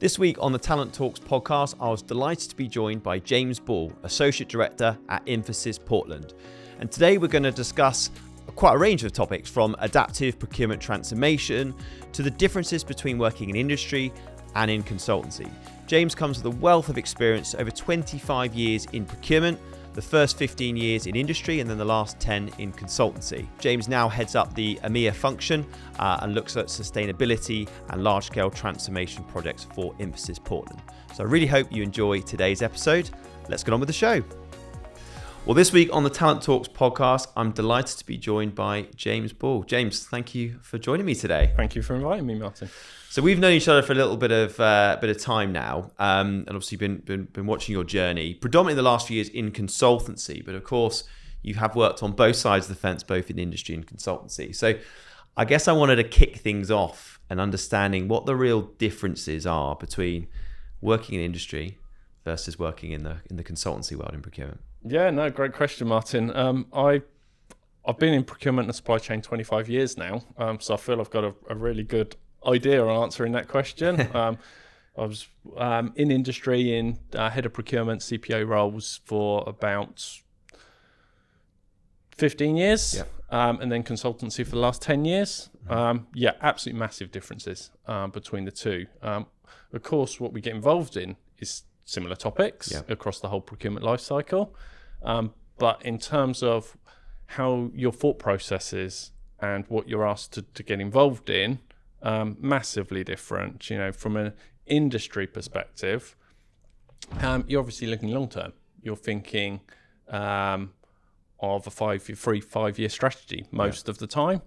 This week on the Talent Talks podcast, I was delighted to be joined by James Ball, Associate Director at Infosys Portland. And today we're going to discuss quite a range of topics, from adaptive procurement transformation to the differences between working in industry and in consultancy. James comes with a wealth of experience, over 25 years in procurement, the first 15 years in industry and then the last 10 in consultancy. James now heads up the EMEA function and looks at sustainability and large-scale transformation projects for Infosys Portland. So I really hope you enjoy today's episode. Let's get on with the show. Well, this week on the Talent Talks podcast, I'm delighted to be joined by James Ball. James, thank you for joining me today. Thank you for inviting me, Martin. So we've known each other for a little bit of time now, and obviously been watching your journey, predominantly the last few years in consultancy. But of course, you have worked on both sides of the fence, both in industry and consultancy. So I guess I wanted to kick things off and understanding what the real differences are between working in industry versus working in the consultancy world in procurement. Yeah, no, great question, Martin. I've been in procurement and supply chain 25 years now, so I feel I've got a really good idea on answering that question. I was in industry in head of procurement, CPO roles for about 15 years, and then consultancy for the last 10 years. Absolutely massive differences between the two. Of course, what we get involved in is similar topics across the whole procurement life cycle. But in terms of how your thought processes and what you're asked to get involved in, massively different. You know, from an industry perspective, you're obviously looking long term. You're thinking of a 5-year strategy most of the time.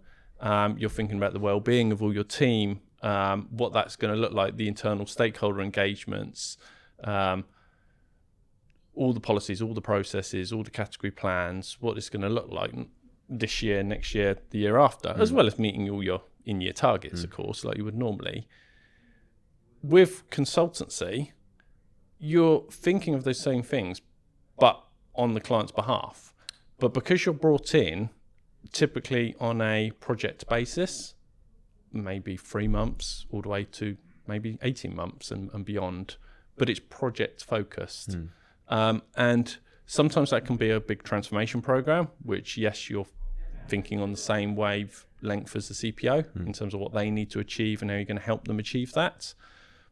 You're thinking about the well-being of all your team, what that's going to look like, the internal stakeholder engagements, all the policies, all the processes, all the category plans, what it's going to look like this year, next year, the year after, as well as meeting all your in-year targets, of course, like you would normally. With consultancy, you're thinking of those same things, but on the client's behalf. But because you're brought in, typically on a project basis, maybe 3 months all the way to maybe 18 months and beyond, but it's project focused. And sometimes that can be a big transformation program, which, yes, you're thinking on the same wavelength as the CPO in terms of what they need to achieve and how you're going to help them achieve that.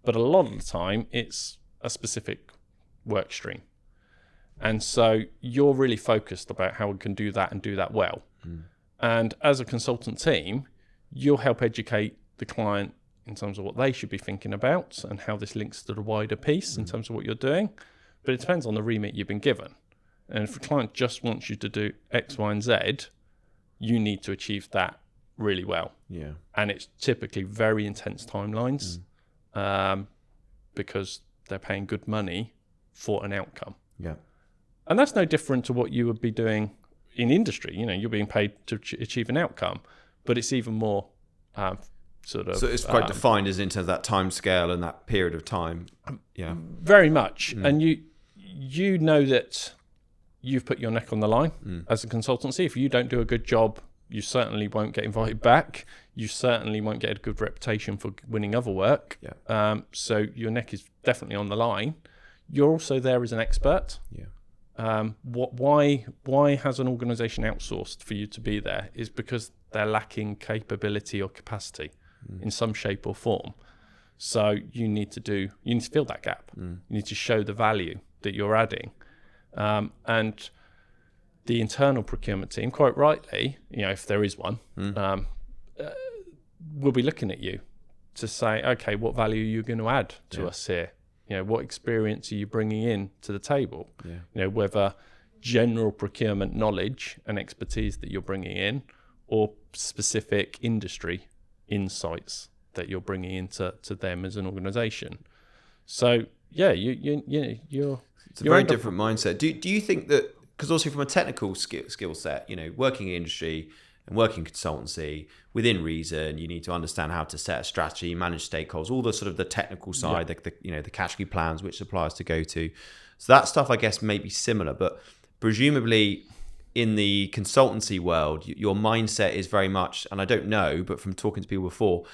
But a lot of the time, it's a specific work stream. And so you're really focused about how we can do that and do that well. And as a consultant team, you'll help educate the client in terms of what they should be thinking about and how this links to the wider piece in terms of what you're doing. But it depends on the remit you've been given. And if a client just wants you to do X, Y, and Z, you need to achieve that really well. Yeah. And it's typically very intense timelines because they're paying good money for an outcome. Yeah. And that's no different to what you would be doing in industry. You know, you're being paid to achieve an outcome, but it's even more So it's quite defined as in terms of that time scale and that period of time. Yeah. Very much. And you know that you've put your neck on the line as a consultancy. If you don't do a good job, you certainly won't get invited back. You certainly won't get a good reputation for winning other work. Yeah. So your neck is definitely on the line. You're also there as an expert. Yeah. Why has an organization outsourced for you to be there is because they're lacking capability or capacity in some shape or form. So you need to fill that gap. You need to show the value that you're adding. And the internal procurement team, quite rightly, you know, if there is one, will be looking at you to say, okay, what value are you going to add to us here? You know, what experience are you bringing in to the table? Yeah. You know, whether general procurement knowledge and expertise that you're bringing in, or specific industry insights that you're bringing into them as an organization. So yeah, you're it's a very different mindset. Do you think that, because also from a technical skill set, you know, working in industry and working in consultancy, within reason, you need to understand how to set a strategy, manage stakeholders, all the sort of the technical side, the category plans, which suppliers to go to. So that stuff, I guess, may be similar, but presumably in the consultancy world, your mindset is very much, and I don't know, but from talking to people before,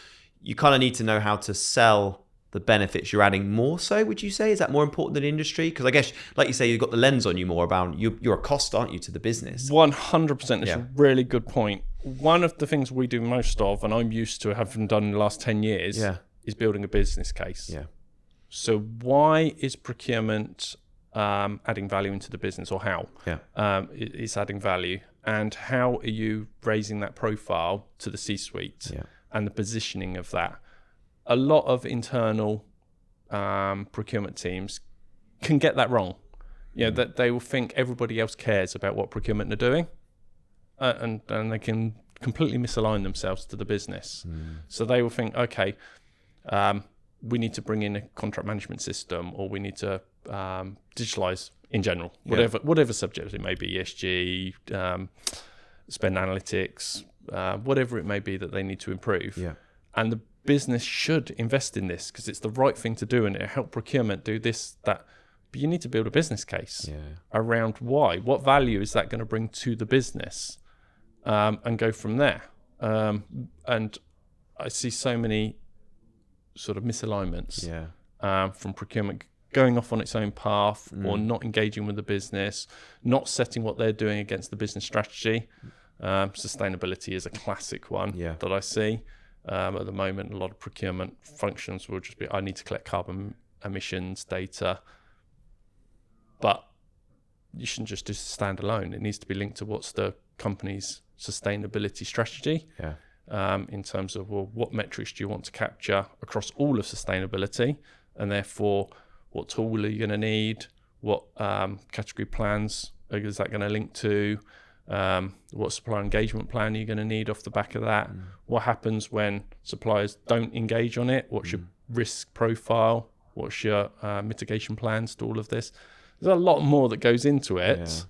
you kind of need to know how to sell the benefits you're adding more so, would you say? Is that more important than industry? Because I guess, like you say, you've got the lens on you more about, you're a cost, aren't you, to the business? 100%. It's a really good point. One of the things we do most of, and I'm used to having done in the last 10 years, is building a business case. Yeah. So why is procurement adding value into the business, or how it's adding value? And how are you raising that profile to the C-suite and the positioning of that? A lot of internal procurement teams can get that wrong. That they will think everybody else cares about what procurement are doing, and they can completely misalign themselves to the business. So they will think, okay, we need to bring in a contract management system, or we need to digitalize in general, whatever subject it may be, ESG, spend analytics, whatever it may be that they need to improve. And the business should invest in this because it's the right thing to do, and it'll help procurement do this, that. But you need to build a business case around why. What value is that going to bring to the business, and go from there. And I see so many sort of misalignments from procurement going off on its own path, or not engaging with the business, not setting what they're doing against the business strategy. Sustainability is a classic one that I see. At the moment, a lot of procurement functions will just be, I need to collect carbon emissions data. But you shouldn't just do standalone. It needs to be linked to what's the company's sustainability strategy. In terms of, well, what metrics do you want to capture across all of sustainability? And therefore, what tool are you going to need? What category plans is that going to link to? What supplier engagement plan are you going to need off the back of that? What happens when suppliers don't engage on it? What's your risk profile? What's your mitigation plans to all of this? There's a lot more that goes into it.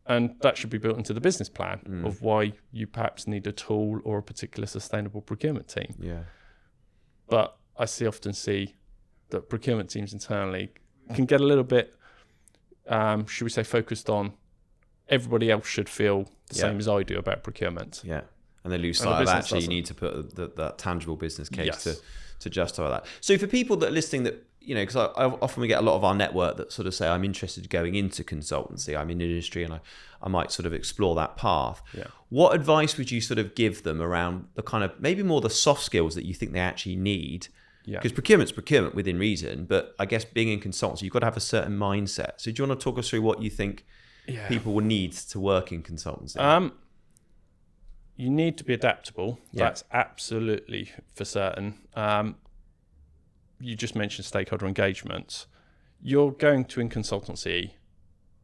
And that should be built into the business plan of why you perhaps need a tool or a particular sustainable procurement team. But I often see that procurement teams internally can get a little bit, should we say, focused on everybody else should feel the same as I do about procurement. And they lose sight of actually you need to put that tangible business case to justify that. So for people that are listening that, because I often we get a lot of our network that sort of say, I'm interested in going into consultancy, I'm in industry, and I might sort of explore that path. What advice would you sort of give them around the kind of, maybe more the soft skills that you think they actually need? Because procurement's procurement within reason, but I guess being in consultancy, you've got to have a certain mindset. So do you want to talk us through what you think people will need to work in consultancy? You need to be adaptable. That's absolutely for certain. You just mentioned stakeholder engagement. You're going to, in consultancy,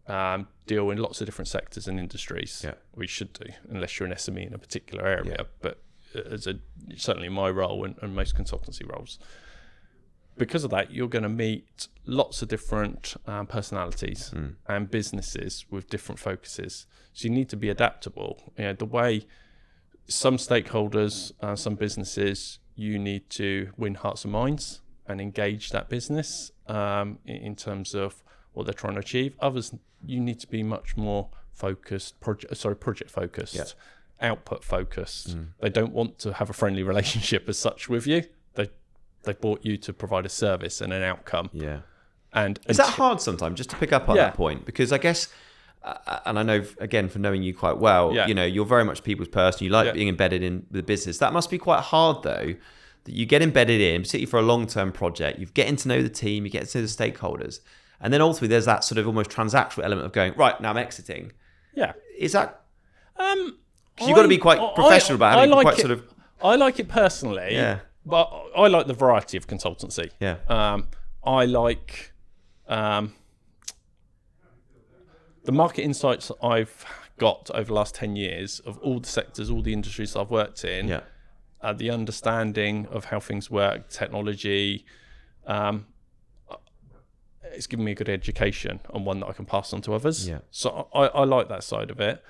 deal in lots of different sectors and industries. We should do, unless you're an SME in a particular area. But certainly my role and most consultancy roles. Because of that, you're going to meet lots of different personalities and businesses with different focuses. So you need to be adaptable. The way some stakeholders, some businesses, you need to win hearts and minds and engage that business in terms of what they're trying to achieve. Others, you need to be much more focused, project focused, output focused. They don't want to have a friendly relationship as such with you. They bought you to provide a service and an outcome. And is that hard sometimes, just to pick up on that point? Because I guess, and I know, again, from knowing you quite well, you're very much a people's person. You like being embedded in the business. That must be quite hard, though, that you get embedded in, particularly for a long-term project. You're getting to know the team, you get to know the stakeholders. And then ultimately there's that sort of almost transactional element of going, right, now I'm exiting. Is that... Because you've got to be quite professional about having quite sort of... I like it personally, but I like the variety of consultancy. I like the market insights I've got over the last 10 years of all the sectors, all the industries I've worked in, the understanding of how things work, technology. It's given me a good education and one that I can pass on to others. So I like that side of it.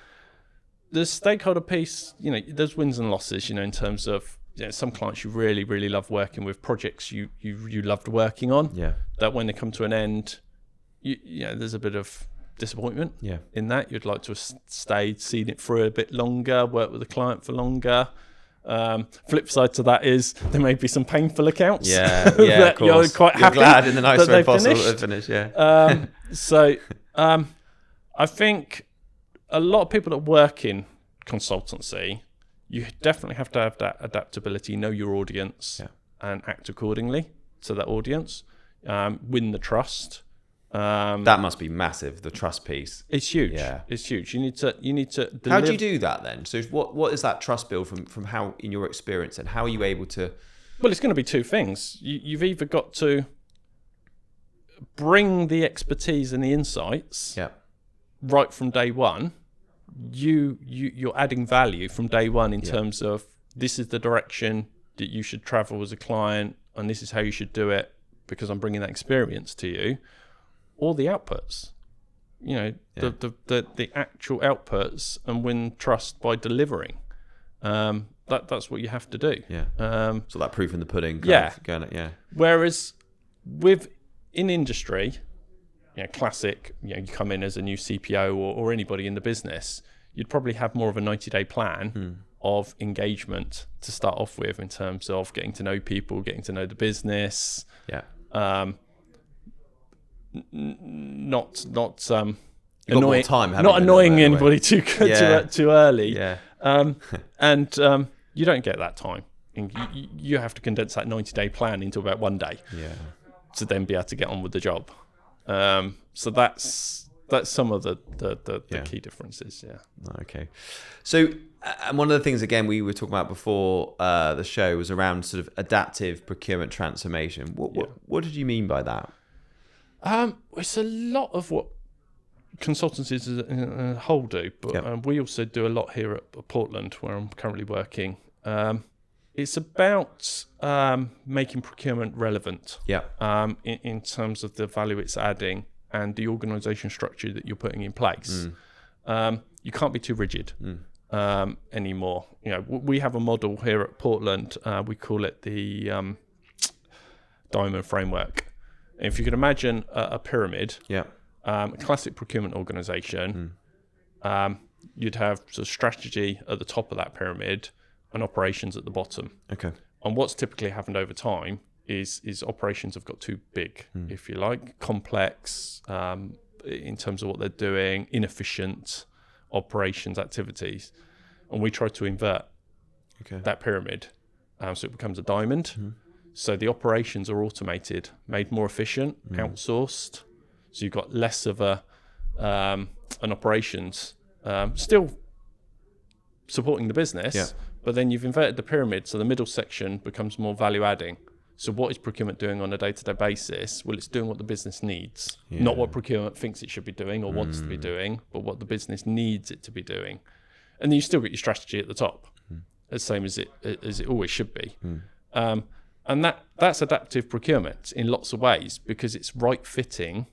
The stakeholder piece, there's wins and losses, in terms of some clients you really, really love working with, projects you loved working on, that when they come to an end, there's a bit of disappointment in that. You'd like to have stayed, seen it through a bit longer, worked with the client for longer. Flip side to that is there may be some painful accounts. Yeah, that of course. You're quite happy glad in the nice that way they've possible finished. to finish. Yeah. I think a lot of people that work in consultancy, you definitely have to have that adaptability, know your audience, and act accordingly to that audience. Win the trust. That must be massive. The trust piece. It's huge. Yeah, it's huge. You need to. How do you do that then? So what is that trust build from how, in your experience, and how are you able to? Well, it's going to be two things. You've either got to bring the expertise and the insights right from day one. You're adding value from day one in terms of this is the direction that you should travel as a client, and this is how you should do it because I'm bringing that experience to you. Or the outputs, the actual outputs, and win trust by delivering. That's what you have to do. Yeah. So that proof in the pudding. Whereas in industry, classic, you come in as a new CPO or anybody in the business, you'd probably have more of a 90-day plan of engagement to start off with in terms of getting to know people, getting to know the business. Yeah. Not annoying time. Not annoying anybody too early. Yeah. And you don't get that time. You have to condense that 90-day plan into about 1 day. Yeah. To then be able to get on with the job. So that's some of the key differences. Yeah. Okay. So and one of the things again we were talking about before the show was around sort of adaptive procurement transformation. What did you mean by that? It's a lot of what consultancies as a whole do, but we also do a lot here at Portland, where I'm currently working. It's about making procurement relevant in terms of the value it's adding and the organisation structure that you're putting in place. You can't be too rigid anymore. We have a model here at Portland. We call it the diamond framework. If you could imagine a pyramid, a classic procurement organisation, you'd have sort of strategy at the top of that pyramid and operations at the bottom. Okay. And what's typically happened over time is operations have got too big, if you like, complex in terms of what they're doing, inefficient operations activities. And we try to invert that pyramid so it becomes a diamond. So the operations are automated, made more efficient, outsourced. So you've got less of an operations, still supporting the business, but then you've inverted the pyramid. So the middle section becomes more value adding. So what is procurement doing on a day-to-day basis? Well, it's doing what the business needs, not what procurement thinks it should be doing or wants to be doing, but what the business needs it to be doing. And then you still get your strategy at the top, the same as it always should be. And that's adaptive procurement in lots of ways, because it's right fitting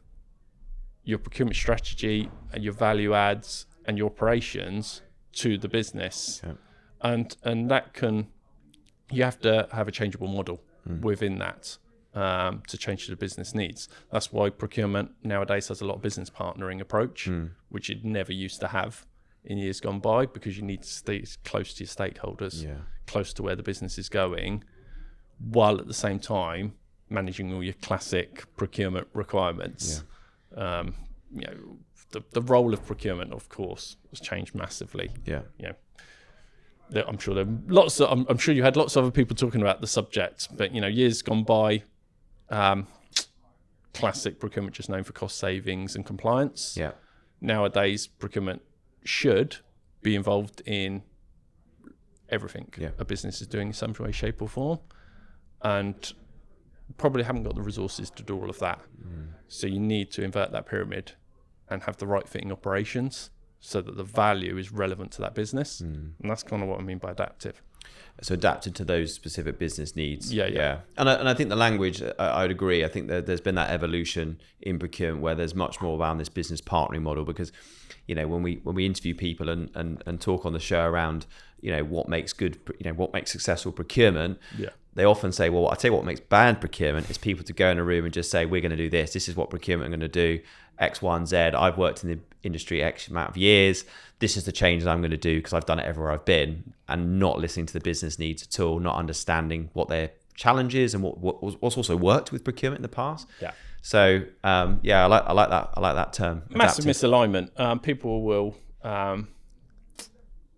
your procurement strategy and your value adds and your operations to the business. And that you have to have a changeable model within that to change to the business needs. That's why procurement nowadays has a lot of business partnering approach, which it never used to have in years gone by, because you need to stay close to your stakeholders, close to where the business is going, while at the same time managing all your classic procurement requirements. The role of procurement, of course, has changed massively. I'm sure I'm sure you had lots of other people talking about the subject, but years gone by, classic procurement just known for cost savings and compliance. Nowadays, procurement should be involved in everything a business is doing in some way, shape, or form, and probably haven't got the resources to do all of that. So you need to invert that pyramid and have the right fitting operations so that the value is relevant to that business. And that's kind of what I mean by adaptive. So adapted to those specific business needs. Yeah. And I think the language, I would agree. I think that there's been that evolution in procurement where there's much more around this business partnering model, because when we interview people and talk on the show around what makes good, what makes successful procurement, they often say, well, I tell you what makes bad procurement is people to go in a room and just say, we're going to do this is what procurement are going to do, X, Y, and Z. I've worked industry X amount of years. This is the change that I'm going to do because I've done it everywhere I've been, and not listening to the business needs at all, not understanding what their challenges and what's also worked with procurement in the past. Yeah. So I like that term. Massive misalignment. People will.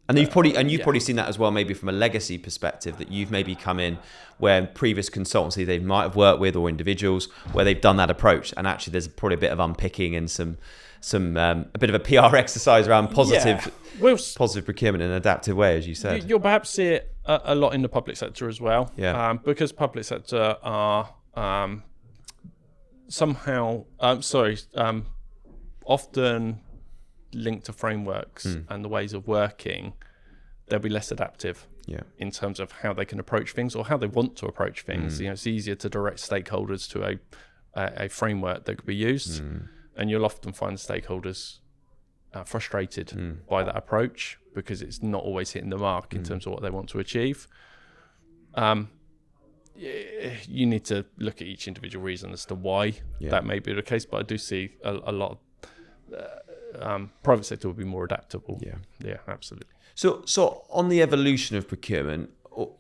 And you've probably seen that as well, maybe from a legacy perspective, that you've maybe come in where previous consultancy they might have worked with, or individuals where they've done that approach, and actually there's probably a bit of unpicking and some a bit of a PR exercise around positive procurement in an adaptive way, as you said. You'll perhaps see it a lot in the public sector as well, because public sector are often linked to frameworks and the ways of working. They'll be less adaptive in terms of how they can approach things or how they want to approach things. It's easier to direct stakeholders to a framework that could be used, and you'll often find stakeholders frustrated by that approach because it's not always hitting the mark in terms of what they want to achieve. You need to look at each individual reason as to why that may be the case, but I do see a lot of private sector will be more adaptable. Yeah, absolutely. So on the evolution of procurement,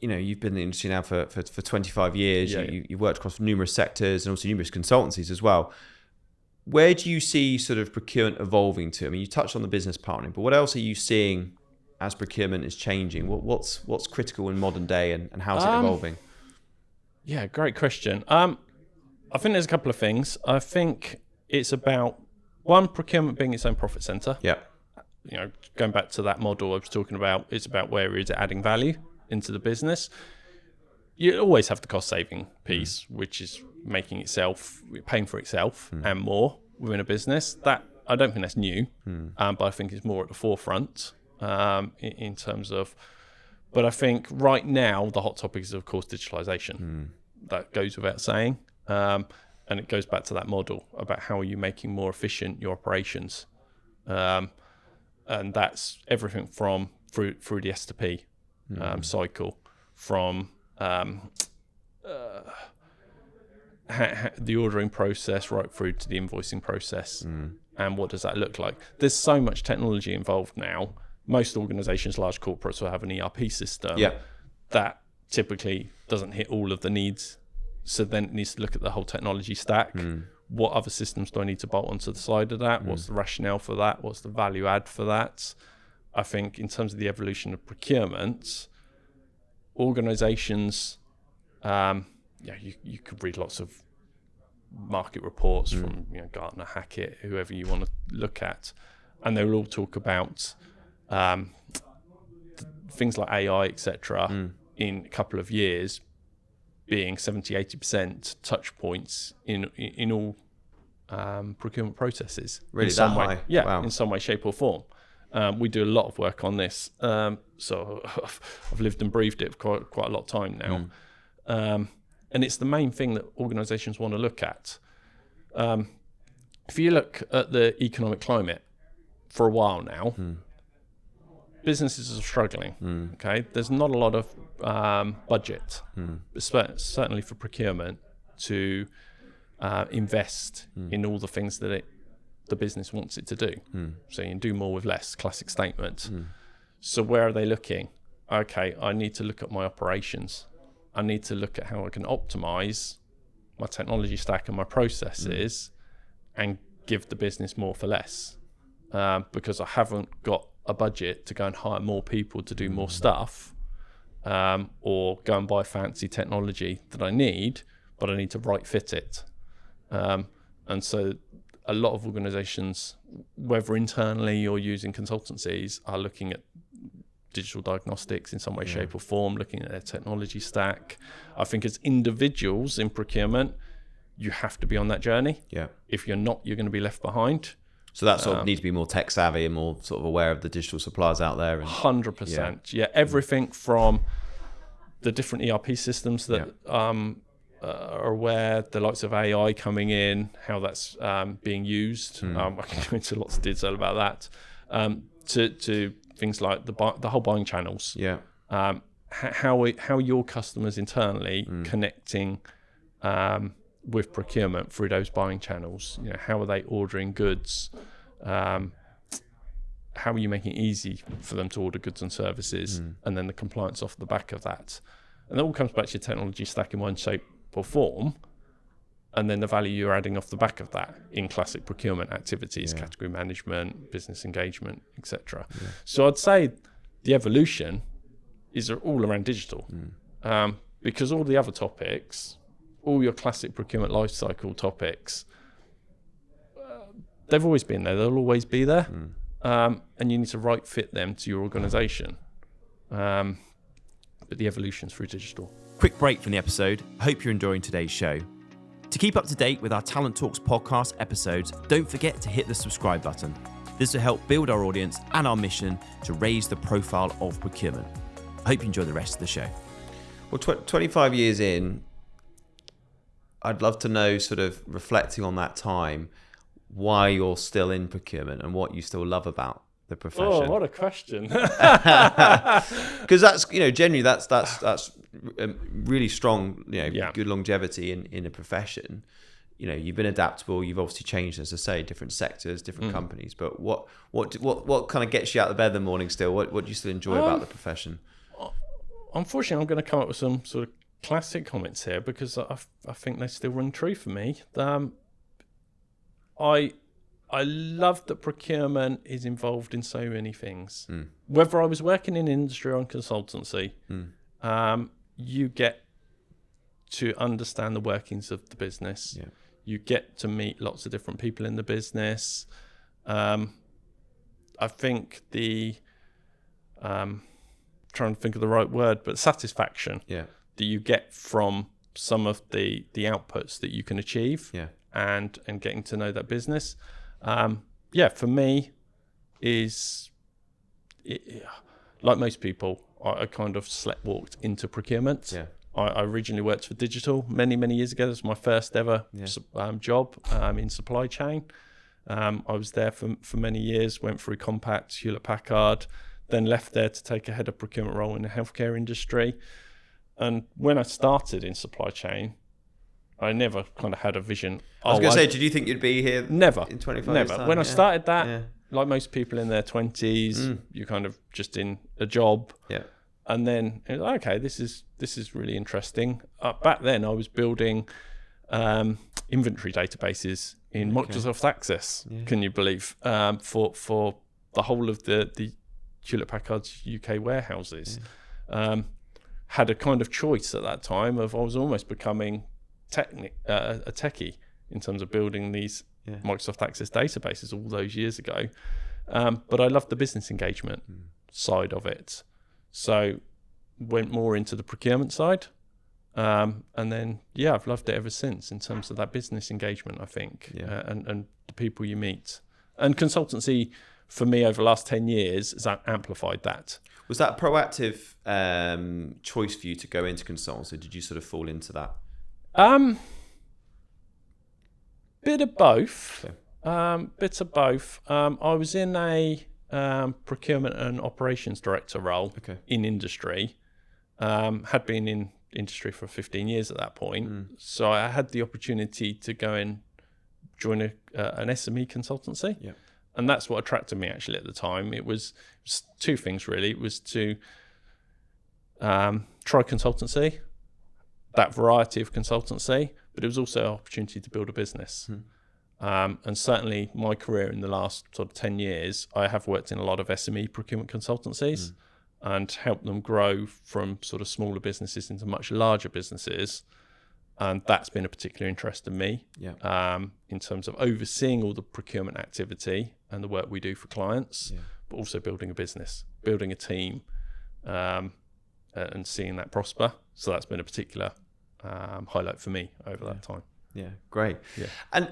you've been in the industry now for 25 years. You've worked across numerous sectors and also numerous consultancies as well. Where do you see sort of procurement evolving to? I mean, you touched on the business partnering, but what else are you seeing as procurement is changing? What's critical in modern day, and how's it evolving? Yeah, great question. I think there's a couple of things. I think it's about, one, procurement being its own profit center. Yeah. Going back to that model I was talking about, it's about where is it adding value into the business. You always have the cost saving piece, which is paying for itself and more within a business. That, I don't think that's new, but I think it's more at the forefront in terms of, but I think right now the hot topic is of course digitalization. That goes without saying. And it goes back to that model about how are you making more efficient your operations. And that's everything from through the S2P cycle, from the ordering process right through to the invoicing process. And what does that look like? There's so much technology involved now. Most organizations, large corporates, will have an ERP system that typically doesn't hit all of the needs. So then it needs to look at the whole technology stack. What other systems do I need to bolt onto the side of that? What's the rationale for that? What's the value add for that? I think in terms of the evolution of procurement, organizations, you could read lots of market reports from Gartner, Hackett, whoever you want to look at, and they will all talk about things like AI, etc. In a couple of years being 70-80% touch points in all procurement processes. Really, that high? Yeah, wow. In some way, shape or form. We do a lot of work on this. So I've lived and breathed it for quite a lot of time now. And it's the main thing that organizations want to look at. If you look at the economic climate for a while now, businesses are struggling. Okay, there's not a lot of budget, certainly for procurement, to invest in all the things that the business wants it to do. So you can do more with less, classic statement. So where are they looking? Okay, I need to look at my operations. I need to look at how I can optimize my technology stack and my processes and give the business more for less, because I haven't got a budget to go and hire more people to do more stuff, or go and buy fancy technology that I need, but I need to right fit it. And so a lot of organizations, whether internally or using consultancies, are looking at digital diagnostics in some way, shape or form, looking at their technology stack. I think as individuals in procurement, you have to be on that journey. If you're not, you're going to be left behind. So that sort of need to be more tech savvy and more sort of aware of the digital suppliers out there. 100%. Yeah, everything from the different ERP systems that are aware, the likes of AI coming in, how that's being used. I can go into lots of detail about that. To things like the whole buying channels. How your customers internally connecting with procurement through those buying channels. How are they ordering goods? how are you making it easy for them to order goods and services, and then the compliance off the back of that. And it all comes back to your technology stack in one shape or form, and then the value you're adding off the back of that in classic procurement activities, category management, business engagement, etc. So I'd say the evolution is all around digital, because all the other topics, all your classic procurement lifecycle topics, they've always been there. They'll always be there, and you need to right fit them to your organisation. But the evolution's through digital. Quick break from the episode. I hope you're enjoying today's show. To keep up to date with our Talent Talks podcast episodes, don't forget to hit the subscribe button. This will help build our audience and our mission to raise the profile of procurement. I hope you enjoy the rest of the show. Well, 25 years in, I'd love to know, sort of reflecting on that time, why you're still in procurement and what you still love about the profession. Oh, what a question! Because that's, generally that's really strong, good longevity in a profession. You've been adaptable. You've obviously changed, as I say, different sectors, different companies. But what kind of gets you out of bed in the morning still? What do you still enjoy about the profession? Unfortunately, I'm going to come up with some sort of classic comments here because I think they still ring true for me. I love that procurement is involved in so many things. Whether I was working in industry or in consultancy, you get to understand the workings of the business. You get to meet lots of different people in the business. I think trying to think of the right word, but satisfaction that you get from some of the outputs that you can achieve, and getting to know that business. For me, like most people, I kind of walked into procurement. I originally worked for digital many years ago. This was my first ever job in supply chain. I was there for many years, went through Compact, Hewlett-Packard, then left there to take a head of procurement role in the healthcare industry. And when I started in supply chain, I never kind of had a vision. I was going to say, did you think you'd be here never in 25 years time? When I started that, like most people in their 20s, you're kind of just in a job. And then, it was like, okay, this is really interesting. Back then, I was building inventory databases in Microsoft Access, can you believe, for the whole of the Hewlett-Packard's UK warehouses. Had a kind of choice at that time of I was almost becoming a techie in terms of building these Microsoft Access databases all those years ago. But I loved the business engagement side of it. So went more into the procurement side. And then, I've loved it ever since in terms of that business engagement, I think, and the people you meet. And consultancy, for me, over the last 10 years, has amplified that. Was that a proactive choice for you to go into consultancy? Did you sort of fall into that? Bit of both. Bits of both. I was in a procurement and operations director role in industry. Had been in industry for 15 years at that point. So I had the opportunity to go and join an SME consultancy. And that's what attracted me actually at the time. It was two things really. It was to try consultancy, that variety of consultancy, but it was also an opportunity to build a business. And certainly my career in the last sort of 10 years, I have worked in a lot of SME procurement consultancies and helped them grow from sort of smaller businesses into much larger businesses. And that's been a particular interest in me in terms of overseeing all the procurement activity and the work we do for clients, but also building a business, building a team, and seeing that prosper. So that's been a particular highlight for me over that time. Yeah, great. And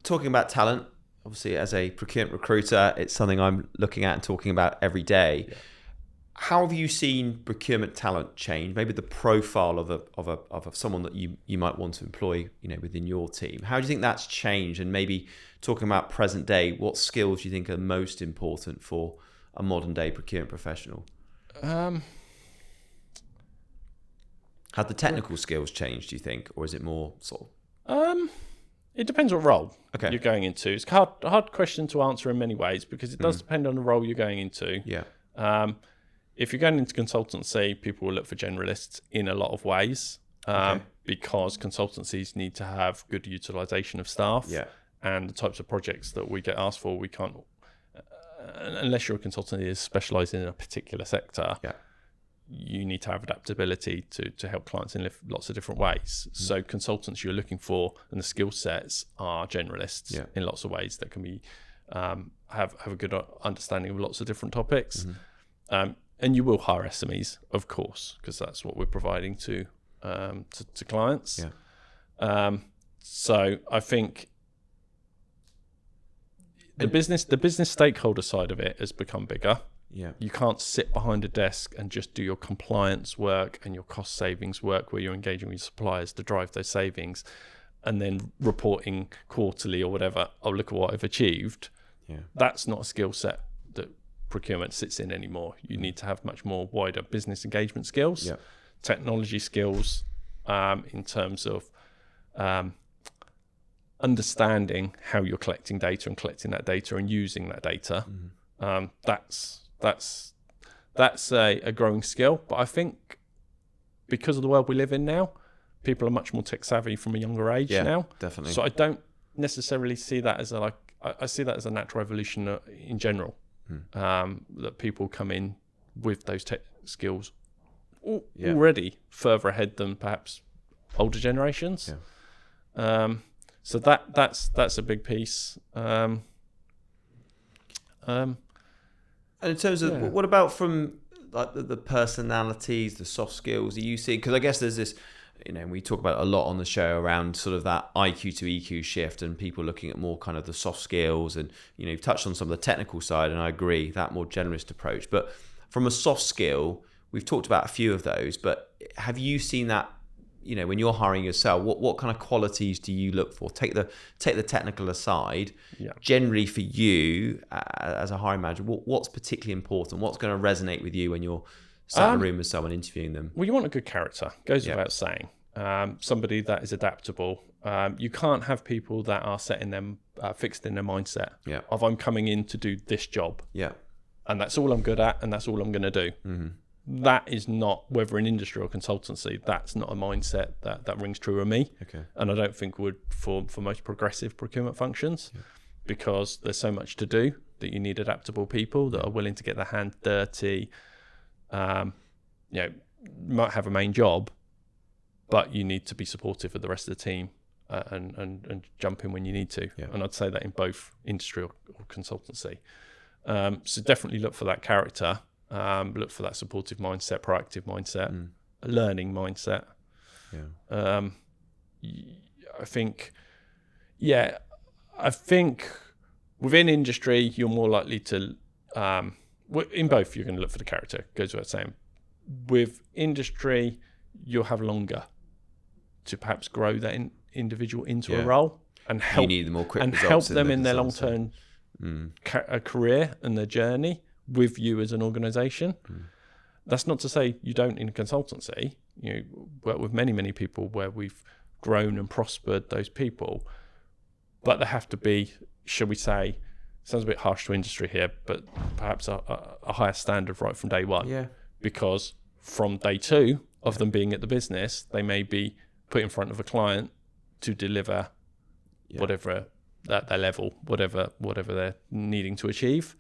talking about talent, obviously as a procurement recruiter, it's something I'm looking at and talking about every day. How have you seen procurement talent change? Maybe the profile of someone that you might want to employ, within your team. How do you think that's changed? And maybe talking about present day, what skills do you think are most important for a modern day procurement professional? Have the technical skills changed, do you think, or is it more sort of? It depends what role Okay. you're going into. It's a hard question to answer in many ways because it does depend on the role you're going into. Yeah. If you're going into consultancy, people will look for generalists in a lot of ways because consultancies need to have good utilization of staff. Yeah. And the types of projects that we get asked for, we can't, unless you're a consultant that is specialised in a particular sector, you need to have adaptability to help clients in lots of different ways. So consultants you're looking for and the skill sets are generalists in lots of ways that can be, have a good understanding of lots of different topics. And you will hire SMEs, of course, because that's what we're providing to clients. So I think the business stakeholder side of it has become bigger. You can't sit behind a desk and just do your compliance work and your cost savings work where you're engaging with your suppliers to drive those savings and then reporting quarterly or whatever, oh, look at what I've achieved. That's not a skill set that procurement sits in anymore. You need to have much more wider business engagement skills, technology skills, in terms of understanding how you're collecting data and collecting that data and using that data. That's a growing skill. But I think because of the world we live in now, people are much more tech savvy from a younger age now. Definitely. So I don't necessarily see that as I see that as a natural evolution in general. That people come in with those tech skills already further ahead than perhaps older generations. So that's a big piece. And in terms of what about from like the personalities, the soft skills? Are you seeing? Because I guess there's this, we talk about it a lot on the show around sort of that IQ to EQ shift and people looking at more kind of the soft skills and, you've touched on some of the technical side and I agree, that more generalist approach. But from a soft skill, we've talked about a few of those, but have you seen that, when you're hiring yourself, what kind of qualities do you look for? Take the technical aside. Generally for you as a hiring manager, what's particularly important? What's going to resonate with you when you're sat in a room with someone interviewing them? Well, you want a good character, goes without saying. Somebody that is adaptable. You can't have people that are set in them, fixed in their mindset of I'm coming in to do this job. And that's all I'm good at and that's all I'm going to do. That is not, whether in industry or consultancy, that's not a mindset that rings true of me. And I don't think would for most progressive procurement functions because there's so much to do that you need adaptable people that are willing to get their hand dirty. Might have a main job, but you need to be supportive of the rest of the team and jump in when you need to. And I'd say that in both industry or consultancy. So definitely look for that character. Look for that supportive mindset, proactive mindset, a learning mindset. I think within industry, you're more likely to, in both, you're going to look for the character, goes without saying. With industry, you'll have longer to perhaps grow that individual into a role and help, you need more quick and help them in their long-term career and their journey with you as an organisation. That's not to say you don't in consultancy. You work with many people where we've grown and prospered those people, but there have to be, shall we say, sounds a bit harsh to industry here, but perhaps a higher standard right from day one. Because from day two of them being at the business, they may be put in front of a client to deliver whatever at their level, whatever they're needing to achieve.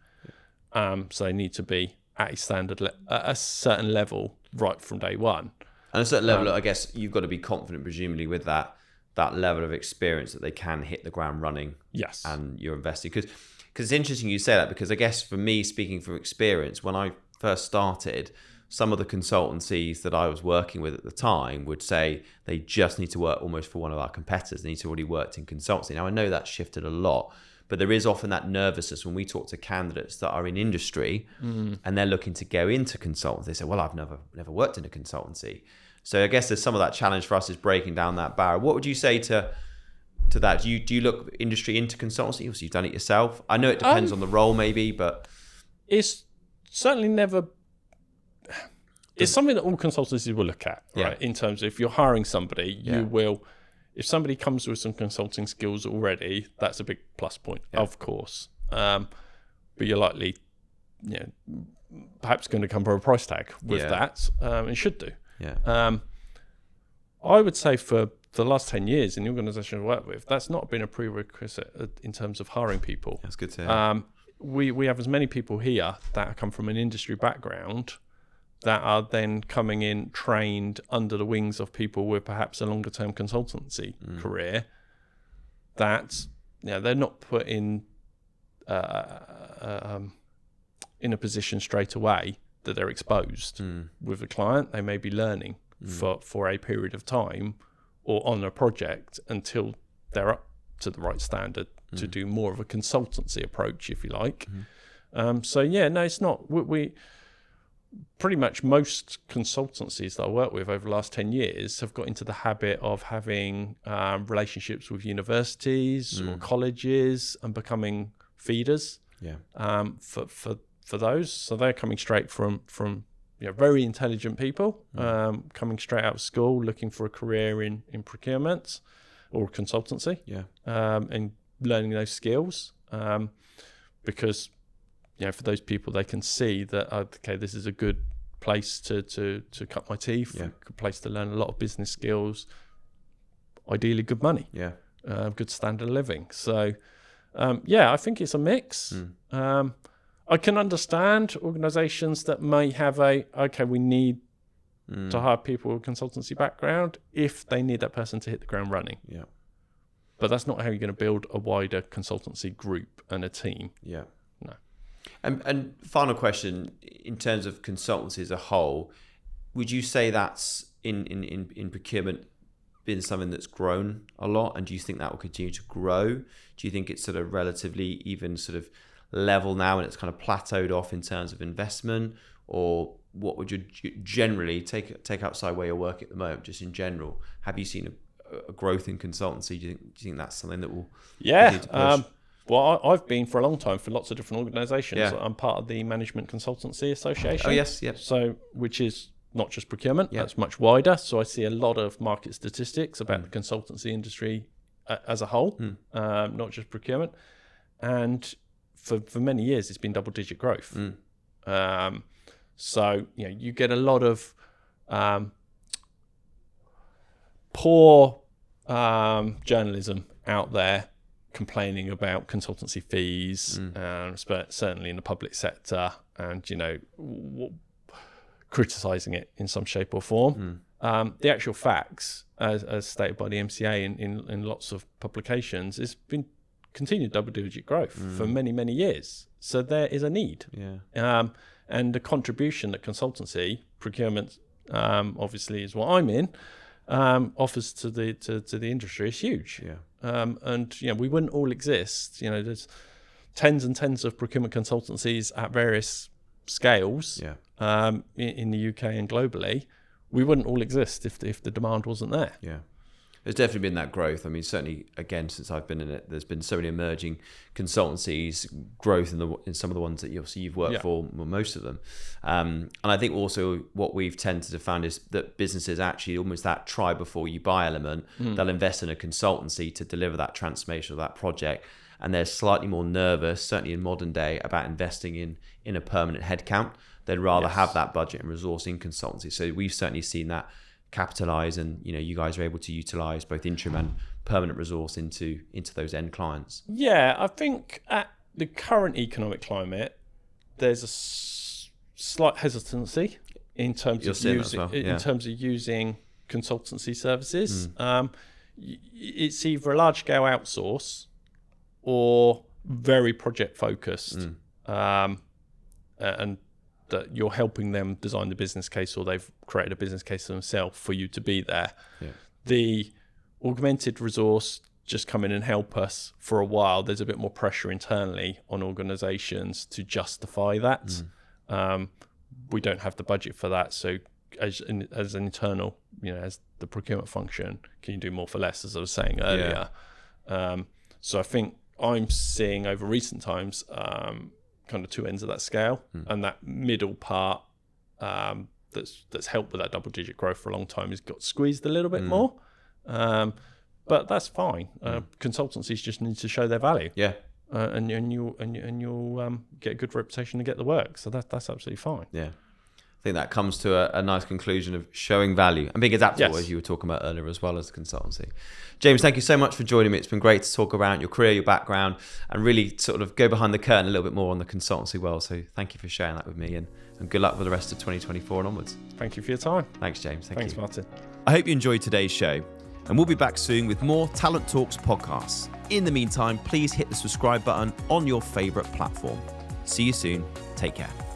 So they need to be at a standard, at a certain level right from day one. And a certain level, I guess you've got to be confident, presumably, with that level of experience that they can hit the ground running. And you're investing. Because it's interesting you say that, because I guess for me, speaking from experience, when I first started, some of the consultancies that I was working with at the time would say they just need to work almost for one of our competitors. They need to already worked in consultancy. Now, I know that's shifted a lot, but there is often that nervousness when we talk to candidates that are in industry and they're looking to go into consultancy. They say, well, I've never worked in a consultancy. So I guess there's some of that challenge for us is breaking down that barrier. What would you say to that? Do you look industry into consultancy? Obviously, you've done it yourself. I know it depends on the role maybe, but... It's certainly never... It's something that all consultancies will look at, right? In terms of if you're hiring somebody, you will... if somebody comes with some consulting skills already, that's a big plus point, of course. But you're likely, perhaps going to come for a price tag with that, and should do. Yeah. I would say for the last 10 years in the organisation I work with, that's not been a prerequisite in terms of hiring people. That's good to hear. We have as many people here that come from an industry background that are then coming in trained under the wings of people with perhaps a longer term consultancy career, that they're not put in a position straight away that they're exposed with a client. They may be learning for a period of time or on a project until they're up to the right standard to do more of a consultancy approach, if you like. It's not. We pretty much most consultancies that I work with over the last 10 years have got into the habit of having relationships with universities or colleges and becoming feeders for those. So they're coming straight from very intelligent people coming straight out of school looking for a career in procurement or consultancy and learning those skills because for those people, they can see that, okay, this is a good place to cut my teeth, a good place to learn a lot of business skills, ideally good money, good standard of living. So, I think it's a mix. I can understand organisations that may have we need to hire people with a consultancy background if they need that person to hit the ground running. Yeah. But that's not how you're going to build a wider consultancy group and a team. Yeah. No. And final question, in terms of consultancy as a whole, would you say that's in procurement been something that's grown a lot? And do you think that will continue to grow? Do you think it's sort of relatively even sort of level now and it's kind of plateaued off in terms of investment? Or what would you generally take outside where you're working at the moment, just in general? Have you seen a growth in consultancy? Do you think that's something that will continue to push? Well, I've been for a long time for lots of different organisations. Yeah. I'm part of the Management Consultancy Association. Oh, yes, yep. So, which is not just procurement, that's much wider. So I see a lot of market statistics about the consultancy industry as a whole, not just procurement. And for many years, it's been double-digit growth. So, you get a lot of poor journalism out there complaining about consultancy fees, certainly in the public sector, and criticising it in some shape or form. The actual facts, as stated by the MCA in lots of publications, has been continued double-digit growth for many, many years. So there is a need, and the contribution that consultancy procurement, obviously, is what I'm in. Offers to the industry is huge. And we wouldn't all exist. There's tens and tens of procurement consultancies at various scales in the UK and globally. We wouldn't all exist if the demand wasn't there. There's definitely been that growth. I mean, certainly, again, since I've been in it, there's been so many emerging consultancies, growth in some of the ones that you've worked for, well, most of them. And I think also what we've tended to find is that businesses actually almost that try before you buy element, they'll invest in a consultancy to deliver that transformation of that project. And they're slightly more nervous, certainly in modern day, about investing in a permanent headcount. They'd rather have that budget and resource in consultancy. So we've certainly seen that capitalize, and you guys are able to utilize both interim and permanent resource into those end clients. I think at the current economic climate, there's a slight hesitancy in terms of using consultancy services. It's either a large scale outsource or very project focused, and that you're helping them design the business case, or they've created a business case themselves for you to be there. The augmented resource, just come in and help us for a while, there's a bit more pressure internally on organizations to justify that. We don't have the budget for that. So as an internal, as the procurement function, can you do more for less, as I was saying earlier? So I think I'm seeing over recent times kind of two ends of that scale, and that middle part that's helped with that double-digit growth for a long time has got squeezed a little bit more. But that's fine. Consultancies just need to show their value. Yeah. And you'll get a good reputation to get the work. So that's absolutely fine. Yeah. I think that comes to a nice conclusion of showing value and being adaptable, Yes. as you were talking about earlier, as well as the consultancy. James, thank you so much for joining me. It's been great to talk around your career, your background, and really sort of go behind the curtain a little bit more on the consultancy world. So thank you for sharing that with me, and good luck with the rest of 2024 and onwards. Thank you for your time. Thanks, James. Thanks, Martin. I hope you enjoyed today's show, and we'll be back soon with more Talent Talks podcasts. In the meantime, please hit the subscribe button on your favourite platform. See you soon. Take care.